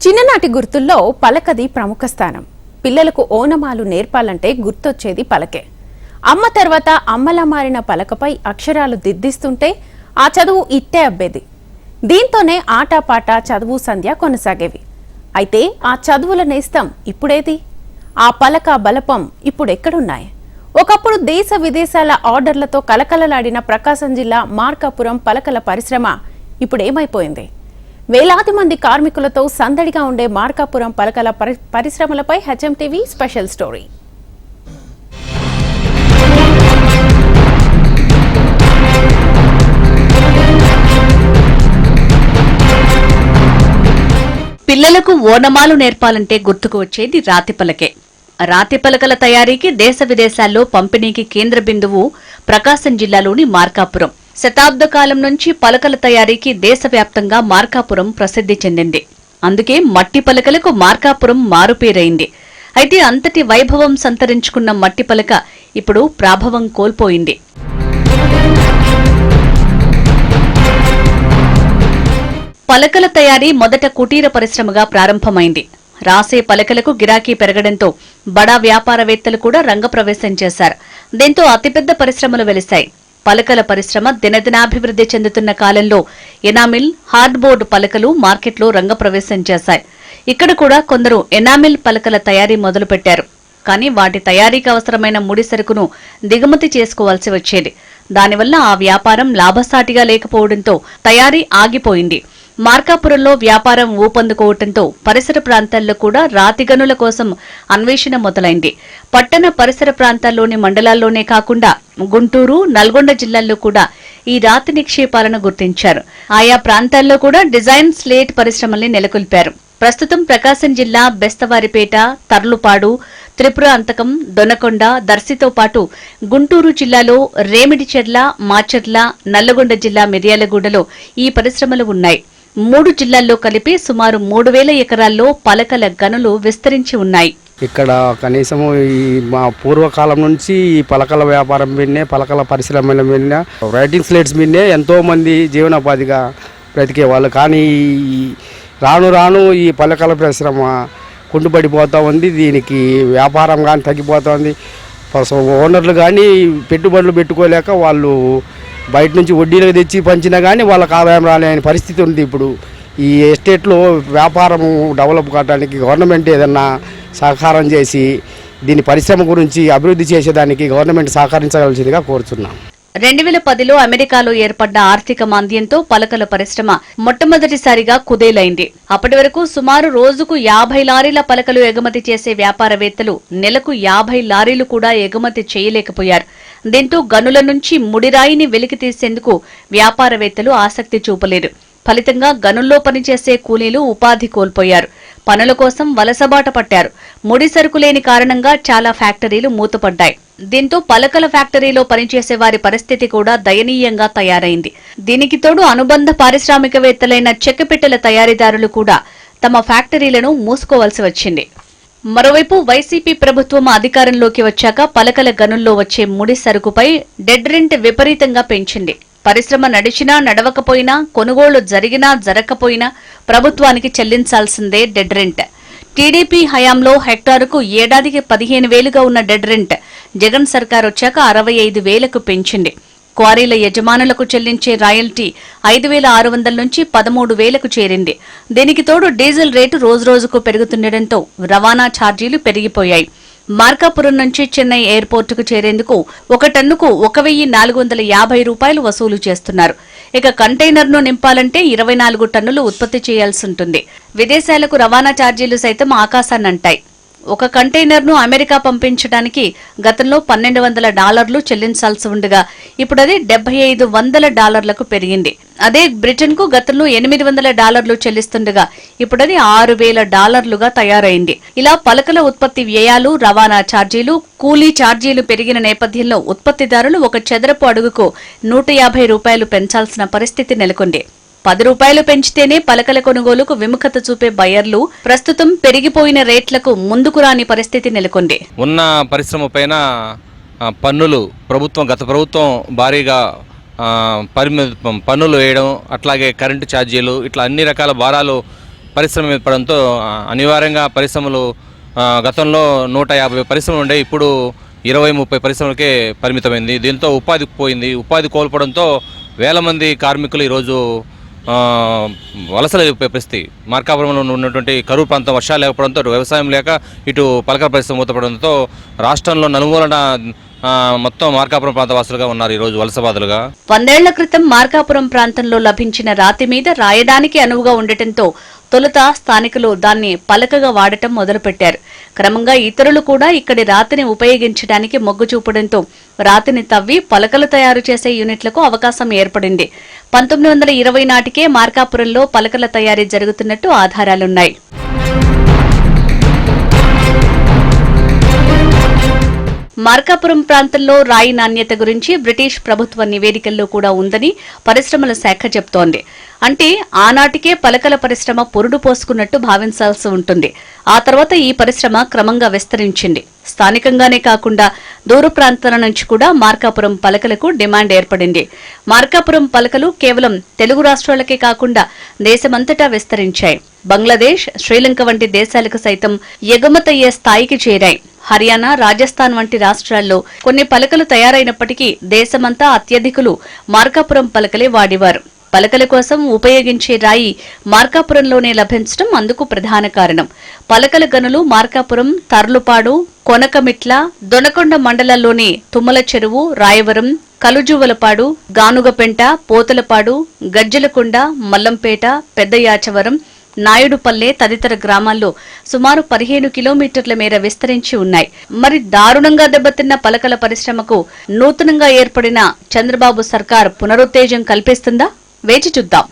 చిన్ననాటి గుర్తుల్లో పలకది ప్రముఖ స్థానం. పిల్లలకు ఓనమాలు నేర్పాలంటే గుర్తొచ్చేది పలకే. అమ్మ తర్వాత అమ్మలా మారిన పలకపై అక్షరాలు దిద్దిస్తుంటే ఆ చదువు ఇట్టే అబ్బేది. దీంతోనే ఆటాపాట చదువు సంధ్య కొనసాగేవి. అయితే ఆ చదువుల నేస్తం ఇప్పుడేది? ఆ పలక బలపం ఇప్పుడెక్కడున్నాయి? ఒకప్పుడు దేశ విదేశాల ఆర్డర్లతో కలకలలాడిన ప్రకాశం జిల్లా మార్కాపురం పలకల పరిశ్రమ ఇప్పుడేమైపోయింది? వేలాది మంది కార్మికులతో సందడిగా ఉండే మార్కాపురం పలకల పరిశ్రమలపై హెచ్ఎం టీవీ స్పెషల్ స్టోరీ. పిల్లలకు ఓనమాలు నేర్పాలంటే గుర్తుకు వచ్చేది రాతి పలకే. రాతి పలకల తయారీకి దేశ విదేశాల్లో పంపిణీకి కేంద్ర బిందువు ప్రకాశం జిల్లాలోని మార్కాపురం. శతాబ్ద కాలం నుంచి పలకల తయారీకి దేశవ్యాప్తంగా మార్కాపురం ప్రసిద్ధి చెందింది. అందుకే మట్టి పలకలకు మార్కాపురం మారుపేరైంది. అయితే అంతటి వైభవం సంతరించుకున్న మట్టి పలక ఇప్పుడు ప్రాభవం కోల్పోయింది. పలకల తయారీ మొదట కుటీర పరిశ్రమగా ప్రారంభమైంది. రాసే పలకలకు గిరాకీ పెరగడంతో బడా వ్యాపారవేత్తలు కూడా రంగప్రవేశం చేశారు. దీంతో అతిపెద్ద పరిశ్రమలు వెలిశాయి. పలకల పరిశ్రమ దినదినాభివృద్ధి చెందుతున్న కాలంలో ఎనామిల్, హార్డ్బోర్డు పలకలు మార్కెట్లో రంగప్రవేశం చేశాయి. ఇక్కడ కూడా కొందరు ఎనామిల్ పలకల తయారీ మొదలుపెట్టారు. కానీ వాటి తయారీకి అవసరమైన ముడి సరుకును దిగుమతి చేసుకోవాల్సి వచ్చేది. దానివల్ల ఆ వ్యాపారం లాభసాటిగా లేకపోవడంతో తయారీ ఆగిపోయింది. మార్కాపురంలో వ్యాపారం ఊపందుకోవడంతో పరిసర ప్రాంతాల్లో కూడా రాతి గనుల కోసం అన్వేషణ మొదలైంది. పట్టణ పరిసర ప్రాంతాల్లోని మండలాల్లోనే కాకుండా గుంటూరు, నల్గొండ జిల్లాల్లో కూడా ఈ రాతి నిక్షేపాలను గుర్తించారు. ఆయా ప్రాంతాల్లో కూడా డిజైన్ స్లేట్ పరిశ్రమల్ని నెలకొల్పారు. ప్రస్తుతం ప్రకాశం జిల్లా బెస్తవారిపేట, తర్లుపాడు, త్రిపుర అంతకం, దొనకొండ, దర్శితో పాటు గుంటూరు జిల్లాలో రేమిడిచెర్ల, మాచర్ల, నల్లగొండ జిల్లా మిర్యాలగూడలో ఈ పరిశ్రమలు ఉన్నాయి. 3 జిల్లాల్లో కలిపి సుమారు 3000 ఎకరాల్లో పలకల గనులు విస్తరించి ఉన్నాయి. ఇక్కడ కనీసము ఈ మా పూర్వకాలం నుంచి ఈ పలకల వ్యాపారం మీదనే, పలకల పరిశ్రమల మీదనే, రైటింగ్ స్లేట్స్ మీదనే ఎంతో మంది జీవనోపాధిగా బ్రతికేవాళ్ళు. కానీ రాను రాను ఈ పలకల పరిశ్రమ కుంటుపడిపోతూ ఉంది. దీనికి వ్యాపారం కానీ తగ్గిపోతుంది. ఓనర్లు కానీ పెట్టుబడులు పెట్టుకోలేక వాళ్ళు బయట నుంచి వడ్డీలకు తెచ్చి పంచినా కానీ వాళ్ళకి ఆదాయం రాలేని పరిస్థితి ఉంది. ఇప్పుడు ఈ ఎస్టేట్లో వ్యాపారం డెవలప్ కావడానికి గవర్నమెంట్ ఏదన్నా సహకారం చేసి దీని పరిశ్రమ గురించి అభివృద్ధి చేసేదానికి గవర్నమెంట్ సహకరించవలసిందిగా కోరుతున్నాం. 2010లో అమెరికాలో ఏర్పడ్డ ఆర్థిక మాంద్యంతో పలకల పరిశ్రమ మొట్టమొదటిసారిగా కుదేలైంది. అప్పటి వరకు సుమారు రోజుకు 50 లారీల పలకలు ఎగుమతి చేసే వ్యాపారవేత్తలు నెలకు 50 లారీలు కూడా ఎగుమతి చేయలేకపోయారు. దీంతో గనుల నుంచి ముడిరాయిని వెలికి తీసేందుకు వ్యాపారవేత్తలు ఆసక్తి చూపలేదు. ఫలితంగా గనుల్లో పనిచేసే కూలీలు ఉపాధి కోల్పోయారు. పనుల కోసం వలసబాట పట్టారు. ముడి సరుకు లేని కారణంగా చాలా ఫ్యాక్టరీలు మూతపడ్డాయి. దీంతో పలకల ఫ్యాక్టరీలో పనిచేసే వారి పరిస్థితి కూడా దయనీయంగా తయారైంది. దీనికి తోడు అనుబంధ పారిశ్రామికవేత్తలైన చెక్కపెట్టెల తయారీదారులు కూడా తమ ఫ్యాక్టరీలను మూసుకోవాల్సి వచ్చింది. మరోవైపు వైసీపీ ప్రభుత్వం అధికారంలోకి వచ్చాక పలకల గనుల్లో వచ్చే ముడి సరుకుపై డెడ్ రెంట్ విపరీతంగా పెంచింది. పరిశ్రమ నడిచినా నడవకపోయినా, కొనుగోళ్లు జరిగినా జరగకపోయినా ప్రభుత్వానికి చెల్లించాల్సిందే డెడ్ రెంట్. టీడీపీ హయాంలో హెక్టారుకు ఏడాదికి 15,000గా ఉన్న డెడ్ రెంట్ జగన్ సర్కార్ వచ్చాక 65,000కు పెంచింది. క్వారీల యజమానులకు చెల్లించే రాయల్టీ 5,600 నుంచి 13,000కు చేరింది. దీనికి తోడు డీజిల్ రేటు రోజురోజుకు పెరుగుతుండటంతో రవాణా ఛార్జీలు పెరిగిపోయాయి. మార్కాపురం నుంచి చెన్నై ఎయిర్పోర్టుకు చేరేందుకు ఒక టన్నుకు 1,450 రూపాయలు వసూలు చేస్తున్నారు. ఇక కంటైనర్ను నింపాలంటే 24 టన్నులు ఉత్పత్తి చేయాల్సి ఉంటుంది. విదేశాలకు రవాణా ఛార్జీలు సైతం ఆకాశాన్నంటాయి. ఒక కంటైనర్ను అమెరికా పంపించడానికి గతంలో $1,200 చెల్లించాల్సి ఉండగా ఇప్పుడు అది $7,500లకు పెరిగింది. అదే బ్రిటన్కు గతంలో $800 చెల్లిస్తుండగా ఇప్పుడు అది $6,000గా తయారైంది. ఇలా పలకల ఉత్పత్తి వ్యయాలు, రవాణా ఛార్జీలు, కూలీ ఛార్జీలు పెరిగిన నేపథ్యంలో ఉత్పత్తిదారులు ఒక చదరపు అడుగుకు $150 పెంచాల్సిన పరిస్థితి నెలకొంది. 10 రూపాయలు పెంచితేనే పలకల కొనుగోలుకు విముఖత చూపే బయర్లు ప్రస్తుతం పెరిగిపోయిన రేట్లకు ముందుకు రాని పరిస్థితి నెలకొంది. ఉన్న పరిశ్రమ పైన పన్నులు గత ప్రభుత్వం భారీగా పన్నులు వేయడం, అట్లాగే కరెంటు ఛార్జీలు, ఇట్లా అన్ని రకాల భారాలు పరిశ్రమ ఏర్పడంతో అనివార్యంగా పరిశ్రమలు గతంలో 150 పరిశ్రమలు ఉండే, ఇప్పుడు 20-30 పరిశ్రమలకే పరిమితమైంది. దీంతో ఉపాధి పోయింది. ఉపాధి కోల్పోవడంతో వేల మంది కార్మికులు ఈరోజు వలసలు వెళ్ళిపోయే పరిస్థితి. మార్కాపురంలో ఉన్నటువంటి కరువు ప్రాంతం, వర్షాలు లేకపోవడంతో, వ్యవసాయం లేక ఇటు పలకల పరిశ్రమ మూతపడంతో రాష్ట్రంలో నలుమూలన మొత్తం మార్కాపురం ప్రాంత వాసులుగా ఉన్నారు ఈరోజు వలసబాదులుగా. 100 ఏళ్ల క్రితం మార్కాపురం ప్రాంతంలో లభించిన రాతి మీద రాయడానికి అనువుగా ఉండటంతో తొలుత స్థానికులు దాన్ని పలకగా వాడటం మొదలుపెట్టారు. క్రమంగా ఇతరులు కూడా ఇక్కడి రాతిని ఉపయోగించడానికి మొగ్గు చూపడంతో రాతిని తవ్వి పలకలు తయారు చేసే యూనిట్లకు అవకాశం ఏర్పడింది. 1920 నాటికే మార్కాపురంలో పలకల తయారీ జరుగుతున్నట్టు ఆధారాలున్నాయి. మార్కాపురం ప్రాంతంలో రాయి నాణ్యత గురించి బ్రిటిష్ ప్రభుత్వ నివేదికల్లో కూడా ఉందని పరిశ్రమల శాఖ చెబుతోంది. అంటే ఆనాటికే పలకల పరిశ్రమ పురుడు పోసుకున్నట్టు భావించాల్సి ఉంటుంది. ఆ తర్వాత ఈ పరిశ్రమ క్రమంగా విస్తరించింది. స్థానికంగానే కాకుండా దూర ప్రాంతాల నుంచి కూడా మార్కాపురం పలకలకు డిమాండ్ ఏర్పడింది. మార్కాపురం పలకలు కేవలం తెలుగు రాష్ట్రాలకే కాకుండా దేశమంతటా విస్తరించాయి. బంగ్లాదేశ్, శ్రీలంక వంటి దేశాలకు సైతం ఎగుమతయ్యే స్థాయికి చేరాయి. హర్యానా, రాజస్థాన్ వంటి రాష్ట్రాల్లో కొన్ని పలకలు తయారైనప్పటికీ దేశమంతా అత్యధికులు మార్కాపురం పలకలే వాడేవారు. పలకల కోసం ఉపయోగించే రాయి మార్కాపురంలోనే లభించడం అందుకు ప్రధాన కారణం. పలకల గనులు మార్కాపురం, తర్లుపాడు, కొనకమిట్ల, దొనకొండ మండలాల్లోని తుమ్మల చెరువు, రాయవరం, కలుజువలపాడు, గానుగపెంట, పోతలపాడు, గజ్జలకొండ, మల్లంపేట, పెద్దయాచవరం, నాయుడుపల్లె తదితర గ్రామాల్లో సుమారు 15 కిలోమీటర్ల మేర విస్తరించి ఉన్నాయి. మరి దారుణంగా దెబ్బతిన్న పలకల పరిశ్రమకు నూతనంగా ఏర్పడిన చంద్రబాబు సర్కార్ పునరుత్తేజం కల్పిస్తుందా? వేచి చూద్దాం.